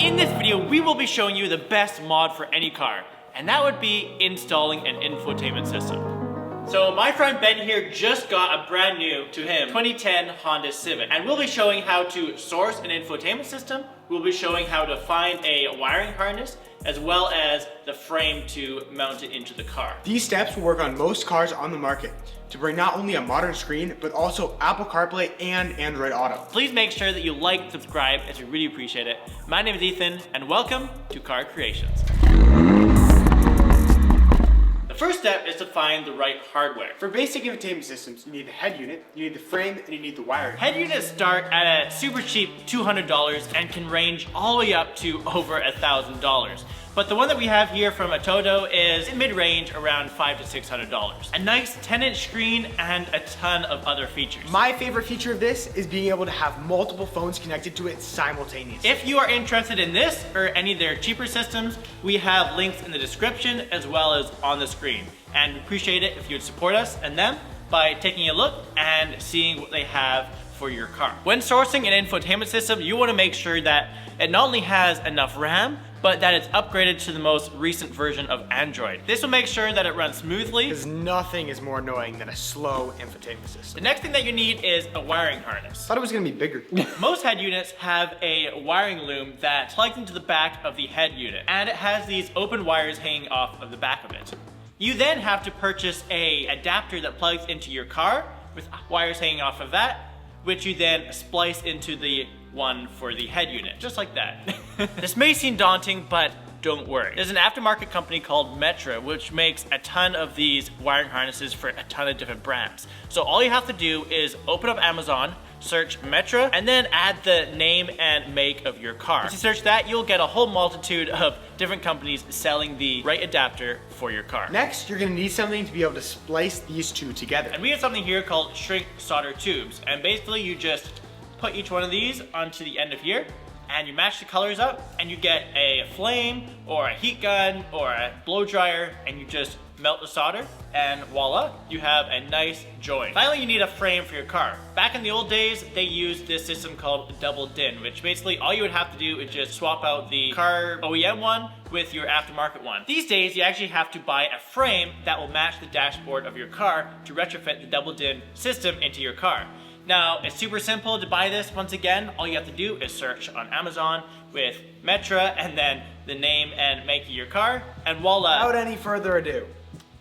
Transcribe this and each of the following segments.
In this video, we will be showing you the best mod for any car, and that would be installing an infotainment system. So my friend Ben here just got a brand new, to him, 2010 Honda Civic, and we'll be showing how to source an infotainment system. We'll be showing how to find a wiring harness, as well as the frame to mount it into the car. These steps will work on most cars on the market to bring not only a modern screen, but also Apple CarPlay and Android Auto. Please make sure that you like and subscribe, as we really appreciate it. My name is Ethan, and welcome to Car Creations. The first step is to find the right hardware. For basic infotainment systems, you need the head unit, you need the frame, and you need the wiring. Head units start at a super cheap $200 and can range all the way up to over $1,000. But the one that we have here from Atoto is mid-range, around $500 to $600. A nice 10-inch screen and a ton of other features. My favorite feature of this is being able to have multiple phones connected to it simultaneously. If you are interested in this or any of their cheaper systems, we have links in the description as well as on the screen. And we appreciate it if you would support us and them by taking a look and seeing what they have for your car. When sourcing an infotainment system, you want to make sure that it not only has enough RAM, but that it's upgraded to the most recent version of Android. This will make sure that it runs smoothly. Because nothing is more annoying than a slow infotainment system. The next thing that you need is a wiring harness. Thought it was gonna be bigger. Most head units have a wiring loom that plugs into the back of the head unit, and it has these open wires hanging off of the back of it. You then have to purchase an adapter that plugs into your car with wires hanging off of that, which you then splice into the one for the head unit, just like that. This may seem daunting, but don't worry. There's an aftermarket company called Metra, which makes a ton of these wiring harnesses for a ton of different brands. So all you have to do is open up Amazon, search Metra, and then add the name and make of your car. Once you search that, you'll get a whole multitude of different companies selling the right adapter for your car. Next, you're gonna need something to be able to splice these two together. And we have something here called shrink solder tubes. And basically you just put each one of these onto the end of here, and you match the colors up, and you get a flame or a heat gun or a blow dryer, and you just melt the solder, and voila, you have a nice joint. Finally, you need a frame for your car. Back in the old days, they used this system called double DIN, which basically all you would have to do is just swap out the car OEM one with your aftermarket one. These days, you actually have to buy a frame that will match the dashboard of your car to retrofit the double DIN system into your car. Now, it's super simple to buy this. Once again, all you have to do is search on Amazon with Metra and then the name and make of your car, and voila. Without any further ado,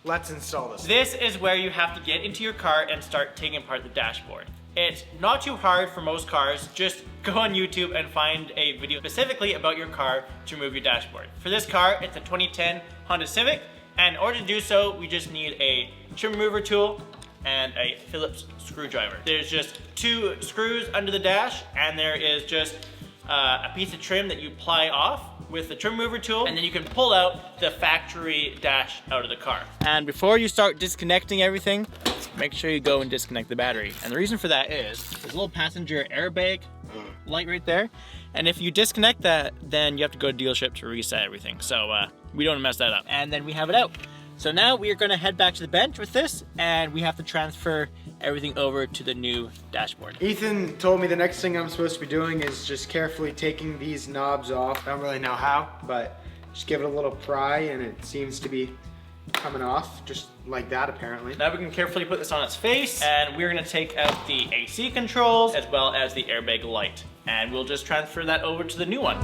let's install this. This is where you have to get into your car and start taking apart the dashboard. It's not too hard for most cars. Just go on YouTube and find a video specifically about your car to remove your dashboard. For this car, it's a 2010 Honda Civic, and in order to do so, we just need a trim remover tool and a Phillips screwdriver. There's just 2 screws under the dash, and there is just a piece of trim that you ply off with the trim remover tool, and then you can pull out the factory dash out of the car. And before you start disconnecting everything, make sure you go and disconnect the battery. And the reason for that is there's a little passenger airbag light right there, and if you disconnect that, then you have to go to dealership to reset everything. So we don't mess that up. And then we have it out. So now we are going to head back to the bench with this, and we have to transfer everything over to the new dashboard. Ethan told me the next thing I'm supposed to be doing is just carefully taking these knobs off. I don't really know how, but just give it a little pry, and it seems to be coming off just like that, apparently. Now we can carefully put this on its face, and we're going to take out the AC controls as well as the airbag light, and we'll just transfer that over to the new one.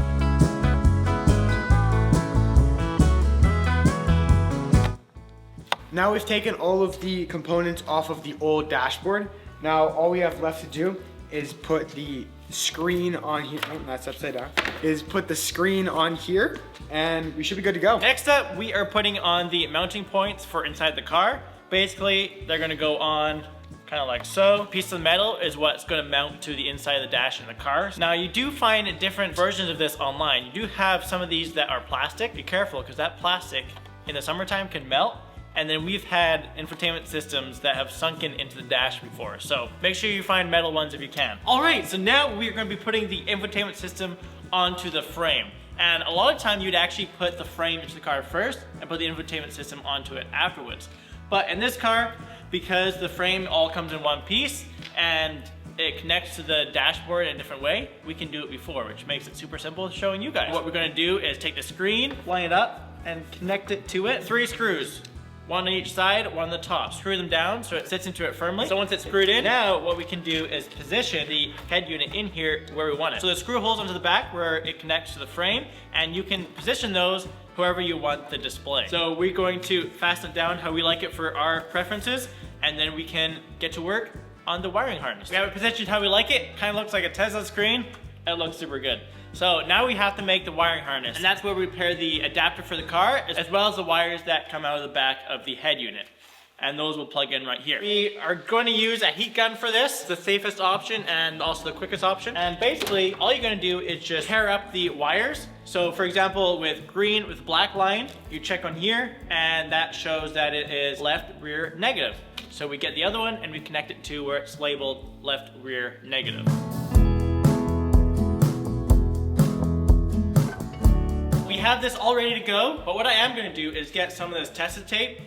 Now we've taken all of the components off of the old dashboard. Now all we have left to do is put the screen on here. Oh, that's upside down. Is put the screen on here, and we should be good to go. Next up, we are putting on the mounting points for inside the car. Basically, they're gonna go on kind of like so. A piece of metal is what's gonna mount to the inside of the dash in the car. Now you do find different versions of this online. You do have some of these that are plastic. Be careful, because that plastic in the summertime can melt. And then we've had infotainment systems that have sunken into the dash before. So make sure you find metal ones if you can. All right, so now we're gonna be putting the infotainment system onto the frame. And a lot of time you'd actually put the frame into the car first and put the infotainment system onto it afterwards. But in this car, because the frame all comes in one piece and it connects to the dashboard in a different way, we can do it before, which makes it super simple showing you guys. What we're gonna do is take the screen, line it up, and connect it to it. 3 screws. One on each side, one on the top. Screw them down so it sits into it firmly. So once it's screwed in, now what we can do is position the head unit in here where we want it. So the screw holes onto the back where it connects to the frame, and you can position those however you want the display. So we're going to fasten it down how we like it for our preferences, and then we can get to work on the wiring harness. We have it positioned how we like it. Kind of looks like a Tesla screen. It looks super good. So now we have to make the wiring harness, and that's where we pair the adapter for the car as well as the wires that come out of the back of the head unit. And those will plug in right here. We are going to use a heat gun for this, the safest option and also the quickest option. And basically all you're gonna do is just pair up the wires. So for example, with green with black line, you check on here and that shows that it is left rear negative. So we get the other one and we connect it to where it's labeled left rear negative. We have this all ready to go, but what I am gonna do is get some of this tested tape,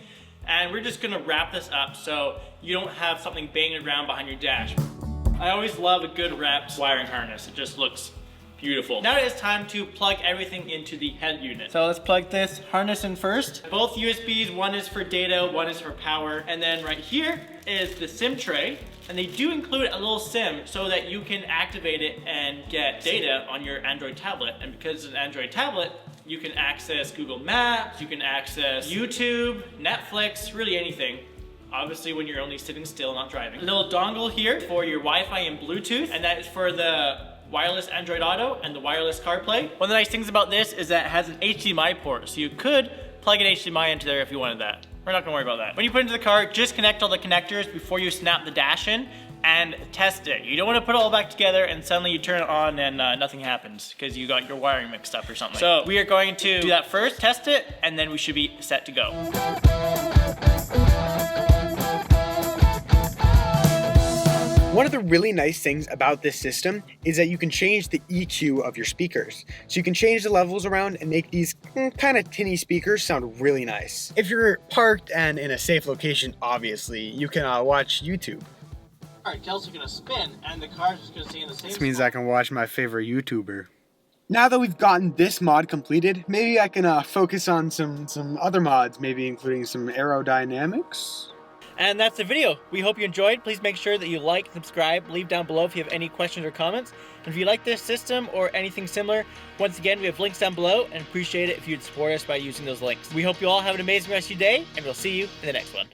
and we're just gonna wrap this up so you don't have something banging around behind your dash. I always love a good wrapped wiring harness. It just looks beautiful. Now it is time to plug everything into the head unit. So let's plug this harness in first. Both USBs, one is for data, one is for power. And then right here is the SIM tray. And they do include a little SIM so that you can activate it and get data on your Android tablet. And because it's an Android tablet, you can access Google Maps, you can access YouTube, Netflix, really anything. Obviously when you're only sitting still, not driving. A little dongle here for your Wi-Fi and Bluetooth, and that is for the wireless Android Auto and the wireless CarPlay. One of the nice things about this is that it has an HDMI port, so you could plug an HDMI into there if you wanted that. We're not gonna worry about that. When you put it into the car, just connect all the connectors before you snap the dash in and test it. You don't wanna put it all back together and suddenly you turn it on and nothing happens because you got your wiring mixed up or something. So we are going to do that first, test it, and then we should be set to go. One of the really nice things about this system is that you can change the EQ of your speakers. So you can change the levels around and make these kind of tinny speakers sound really nice. If you're parked and in a safe location, obviously, you can watch YouTube. All right, Kelsey's gonna spin and the car's just gonna stay in the same This means I can watch my favorite YouTuber. Now that we've gotten this mod completed, maybe I can focus on some other mods, maybe including some aerodynamics. And that's the video. We hope you enjoyed. Please make sure that you like, subscribe, leave down below if you have any questions or comments. And if you like this system or anything similar, once again, we have links down below and appreciate it if you'd support us by using those links. We hope you all have an amazing rest of your day, and we'll see you in the next one.